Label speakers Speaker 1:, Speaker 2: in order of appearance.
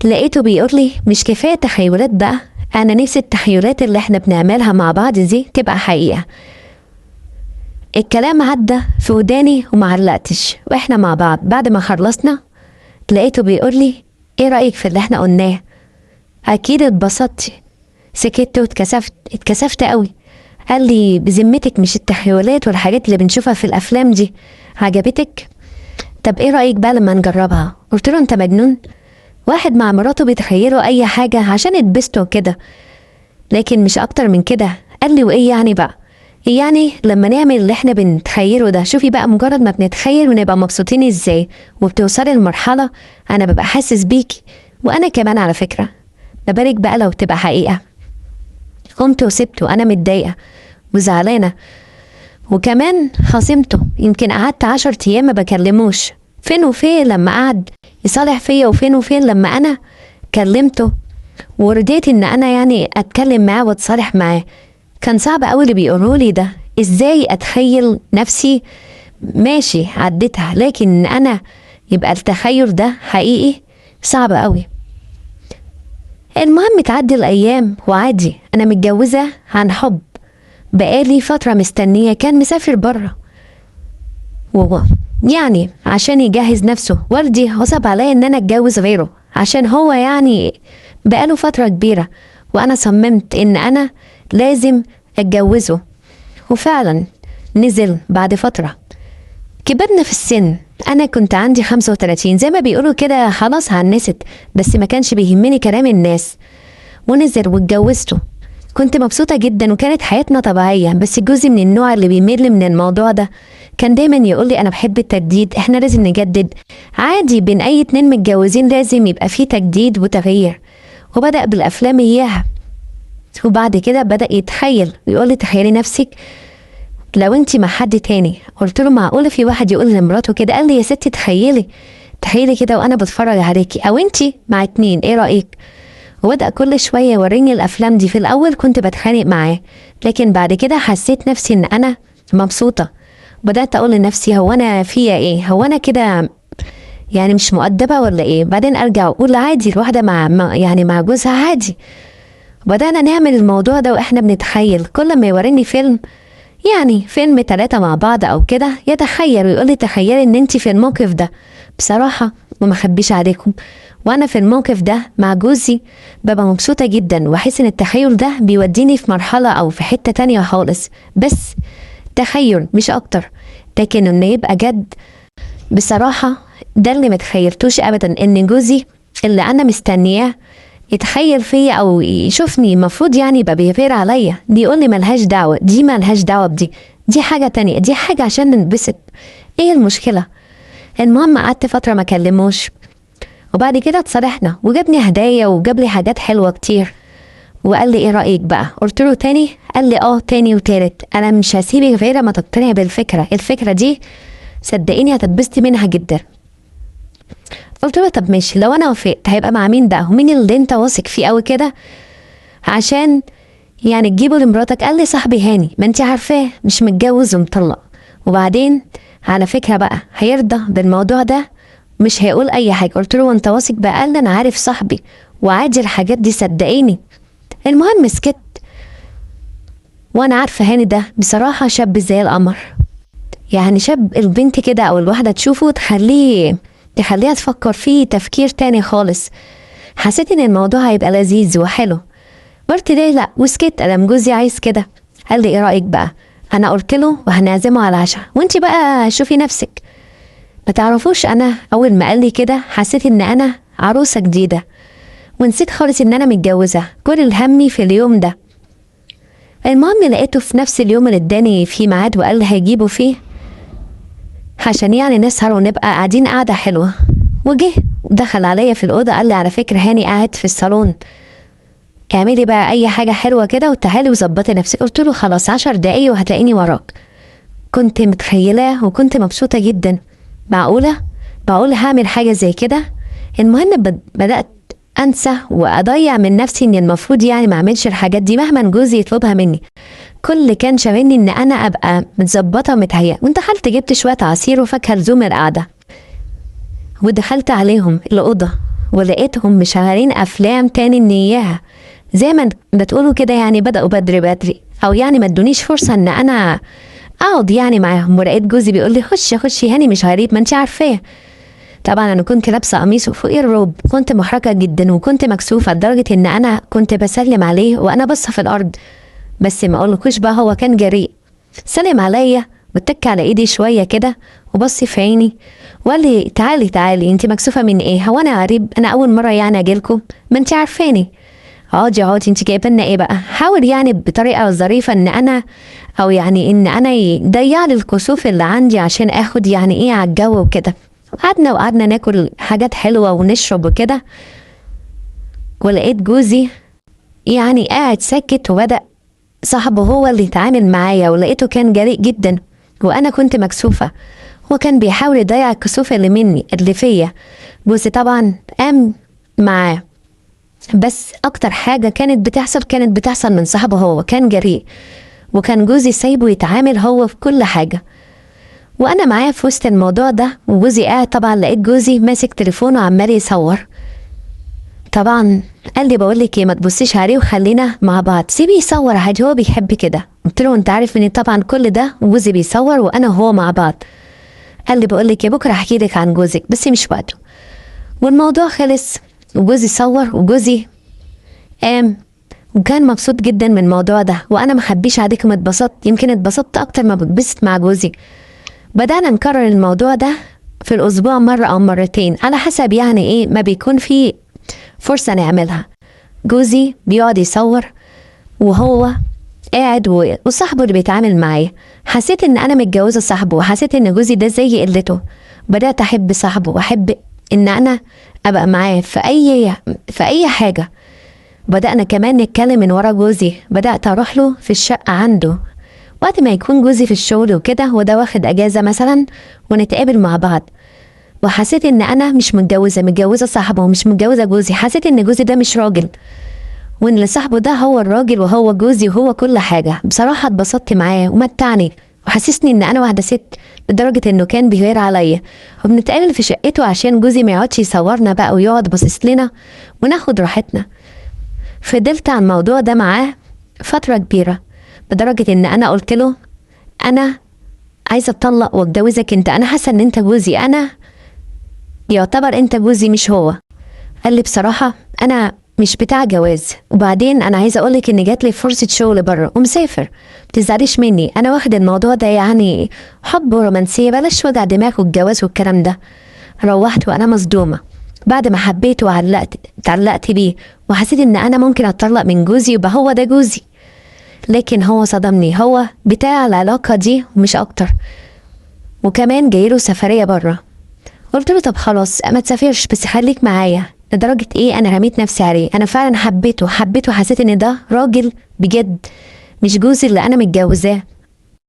Speaker 1: لقيته بيقول لي مش كفايه تخيلات بقى، انا نفسي التخيلات اللي احنا بنعملها مع بعض دي تبقى حقيقه. الكلام عدى في وداني ومعلقتش، واحنا مع بعض بعد ما خلصنا لقيته بيقول لي ايه رايك في اللي احنا قلناه؟ اكيد اتبسطتي. سكت اتكسفت قوي. قال لي بذمتك مش التخيلات والحاجات اللي بنشوفها في الافلام دي عجبتك؟ طب ايه رايك بقى لما نجربها؟ قلت له انت مجنون؟ واحد مع مراته بيتخيلوا اي حاجه عشان يتبسطوا كده، لكن مش اكتر من كده. قال لي وايه يعني بقى؟ إيه يعني لما نعمل اللي احنا بنتخيله ده؟ شوفي بقى مجرد ما بنتخيل ونبقى مبسوطين ازاي، وبتوصلي لمرحله انا ببقى حاسس بيكي، وانا كمان على فكره. ما بالك بقى لو تبقى حقيقه. قمت وسبته، انا متضايقه وزعلانه، وكمان خصمته. يمكن قعدت 10 ايام ما بكلموش، فين وفين لما قعد يصالح فيا، وفين وفين لما انا كلمته ورضيت ان انا يعني اتكلم معاه واتصالح معاه. كان صعب قوي اللي بيقولولي ده. ازاي اتخيل نفسي ماشي عديتها، لكن انا يبقى التخيل ده حقيقي؟ صعب قوي. المهم تعدي الايام وعادي، انا متجوزة عن حب، بقالي فترة مستنية. كان مسافر بره يعني عشان يجهز نفسه، والدي غصب عليا ان انا اتجوز غيره عشان هو يعني بقاله فترة كبيرة، وانا صممت ان انا لازم اتجوزه. وفعلا نزل بعد فترة. كبرنا في السن، انا كنت عندي 35 زي ما بيقولوا كده، خلاص عنست، بس ما كانش بيهمني كلام الناس. ونزل واتجوزته. كنت مبسوطة جدا وكانت حياتنا طبيعية، بس جوزي من النوع اللي بيمل من الموضوع ده. كان دايما يقولي انا بحب التجديد، احنا لازم نجدد. عادي بين اي اتنين متجوزين لازم يبقى فيه تجديد وتغيير. وبدأ بالافلام اياها، وبعد كده بدأ يتخيل ويقولي تخيلي نفسك لو انتي مع حد تاني. قلت له معقولة في واحد يقول لمراته كده؟ قال لي يا ستي تخيلي كده وانا بتفرج عليكي، او انتي مع اتنين، ايه رأيك؟ وبدأ كل شوية يوريني الأفلام دي. في الأول كنت بتخانق معاه، لكن بعد كده حسيت نفسي إن أنا مبسوطة. بدأت أقول لنفسي هو أنا فيا إيه؟ هو أنا كده يعني مش مؤدبة ولا إيه؟ بعدين أرجع أقول عادي، الواحدة يعني مع جوزها عادي. بدأنا نعمل الموضوع ده وإحنا بنتخيل. كل ما يوريني فيلم، يعني فيلم 3 مع بعض أو كده، يتخيل ويقولي تخيلي إن أنتي في الموقف ده. بصراحة وما خبيش عليكم، وانا في الموقف ده مع جوزي ببقى مبسوطة جدا، واحس ان التخيل ده بيوديني في مرحلة او في حتة تانية خالص. بس تخيل مش اكتر، لكن انه يبقى جد بصراحة ده اللي متخيلتوش ابدا. ان جوزي اللي انا مستنياه يتخيل فيا او يشوفني، المفروض يعني يبقى بيغير عليا، دي يقول لي ملهاش دعوة، دي ملهاش دعوة بدي، دي حاجة تانية، دي حاجة عشان ننبسط. ايه المشكلة؟ المهم قعدت فترة ما كلموش، وبعد كده اتصالحنا وجابني هدايا وجاب لي حاجات حلوة كتير. وقال لي ايه رأيك بقى؟ قلت له تاني؟ قال لي تاني وتالت. انا مش هسيبك غير ما تقتنعي بالفكرة، الفكرة دي صدقيني هتتبسطي منها جدا. قلت له طب ماشي، لو انا وافقت هيبقى مع مين بقى؟ ومين اللي انت واثق فيه قوي كده عشان يعني تجيبه لمراتك؟ قال لي صاحبي هاني، ما انت عارفاه مش متجوز ومطلق، وبعدين على فكرة بقى هيرضى بالموضوع ده، مش هيقول اي حاجة. قلت له وانت واثق بقى؟ قال لي انا عارف صاحبي وعادي الحاجات دي صدقيني. المهم سكت، وانا عارفة هاني ده بصراحة شاب زي القمر، يعني شاب البنت كده او الواحدة تشوفه تخليها تفكر فيه تفكير تاني خالص. حسيت ان الموضوع هيبقى لذيذ وحلو، قلت ليه لا، وسكت. ادم جوزي عايز كده. قال لي ايه رأيك بقى؟ انا قلت له وهنعزمه على العشاء، وانتي بقى شوفي نفسك. ما تعرفوش انا اول ما قال لي كده حسيت ان انا عروسة جديدة، ونسيت خالص ان انا متجوزة. كل الهمي في اليوم ده. المهم لقيته في نفس اليوم اللي اداني فيه ميعاد وقال لي هيجيبه فيه عشان يعني نسهر ونبقى قاعدين قاعدة حلوة. وجه دخل عليا في الأوضة، قال لي على فكرة هاني قاعد في الصالون، اعملي بقى اي حاجة حلوة كده وتعالي وظبطي نفسك. قلت له خلاص 10 دقايق وهتلاقيني وراك. كنت متخيلاه وكنت مبسوطة جدا. معقولة هعمل حاجة زي كده؟ المهم بدأت انسى واضيع من نفسي ان المفروض يعني ما اعملش الحاجات دي مهما جوزي يطلبها مني. كل كان شاغلني ان انا ابقى متظبطه ومتهيئه. ودخلت جبت شويه عصير وفاكهه لزوم القعده، ودخلت عليهم الاوضه ولقيتهم مشغلين افلام تاني ان اياها، زي ما بتقولوا كده يعني بدأوا بدري بدري، او يعني ما ادونيش فرصة ان انا اقعد يعني معاهم. ولقيت جوزي بيقول لي خشي هاني مش غريب ما انت عارفاه. طبعا انا كنت لابسه قميص وفوقيه الروب، كنت محرجه جدا وكنت مكسوفه لدرجه ان انا كنت بسلم عليه وانا باصه في الارض، بس ما اقولكوش بقى هو كان جريء، سلم عليا واتك على ايدي شويه كده وبصي في عيني وقال لي تعالي انت مكسوفه من ايه؟ هو انا غريب؟ انا اول مره يعني اجيلكم، ما انت عارفاني. اقعدي انت جايبه لنا ايه بقى؟ حاول يعني بطريقه ظريفه ان انا او يعني ان انا يضيع لي الكسوف اللي عندي عشان اخد يعني ايه على الجو وكده. وقعدنا ناكل حاجات حلوه ونشرب وكده، ولقيت جوزي يعني قاعد ساكت وبدأ صاحبه هو اللي يتعامل معايا، ولقيته كان جريء جدا وانا كنت مكسوفه. هو كان بيحاول يضيع الكسوف اللي مني اللي فيا. جوزي طبعا قام معاه، بس اكتر حاجه كانت بتحصل من صاحبه، هو كان جريء وكان جوزي سايبه يتعامل هو في كل حاجه. وانا معاه في وسط الموضوع ده وجوزي قاعد، طبعا لقيت جوزي ماسك تليفونه وعمال يصور. طبعا قال لي بقول لك ايه، ما تبصيش عليه وخلينا مع بعض، سيبي يصور عادي هو بيحب كده. قلت له انت عارف ان طبعا كل ده وجوزي بيصور وانا وهو مع بعض. قال لي بقول لك ايه، بكره احكي لك عن جوزك بس مش وقته. والموضوع خلص وجوزي صور وجوزي قام وكان مبسوط جدا من الموضوع ده. وانا ما حبيش عليكم اتبسطت، يمكن اتبسطت اكتر ما بتبسط مع جوزي. بدأنا نكرر الموضوع ده في الاسبوع مره او مرتين على حسب يعني ايه ما بيكون في فرصه نعملها. جوزي بيقعد يصور وهو قاعد وصاحبه اللي بيتعامل معايا. حسيت ان انا متجوزه صاحبه وحسيت ان جوزي ده زي قلته. بدأت احب صاحبه واحب ان انا ابقى معاه في اي حاجه. بدأنا كمان نتكلم من ورا جوزي، بدأت اروح له في الشقه عنده وقت ما يكون جوزي في الشغل وكده وده واخد اجازه مثلا، ونتقابل مع بعض. وحسيت ان انا مش متجوزه صاحبه ومش متجوزه جوزي. حسيت ان جوزي ده مش راجل وان اللي صاحبه ده هو الراجل وهو جوزي وهو كل حاجه. بصراحه اتبسطت معاه ومتعني وحسسني ان انا واحده ست، لدرجه انه كان بيغير عليا. وبنتقابل في شقته عشان جوزي ما يقعدش يصورنا بقى ويقعد باصص لنا وناخد راحتنا. فضلت على الموضوع ده معاه فتره كبيره، لدرجه ان انا قلت له انا عايزه اتطلق واتجوزك انت، انا حاسه ان انت جوزي، انا يعتبر انت جوزي مش هو. قال لي بصراحه انا مش بتاع جواز، وبعدين انا عايزه اقولك ان جات لي فرصه شغل بره ومسافر، متزعليش مني، انا واخد الموضوع ده يعني حب ورومانسيه، بلاش وجع دماغ والجواز والكلام ده. روحت وانا مصدومه بعد ما حبيته اتعلقت بيه وحسيت ان انا ممكن اتطلق من جوزي يبقى هو ده جوزي. لكن هو صدمني، هو بتاع العلاقه دي ومش اكتر، وكمان جايله سفريه بره. قلت له طب خلاص ما تسافرش بس خليك معايا. لدرجة ايه انا رميت نفسي عليه، انا فعلا حبيته حسيت ان ده راجل بجد مش جوزي اللي انا متجوزاه.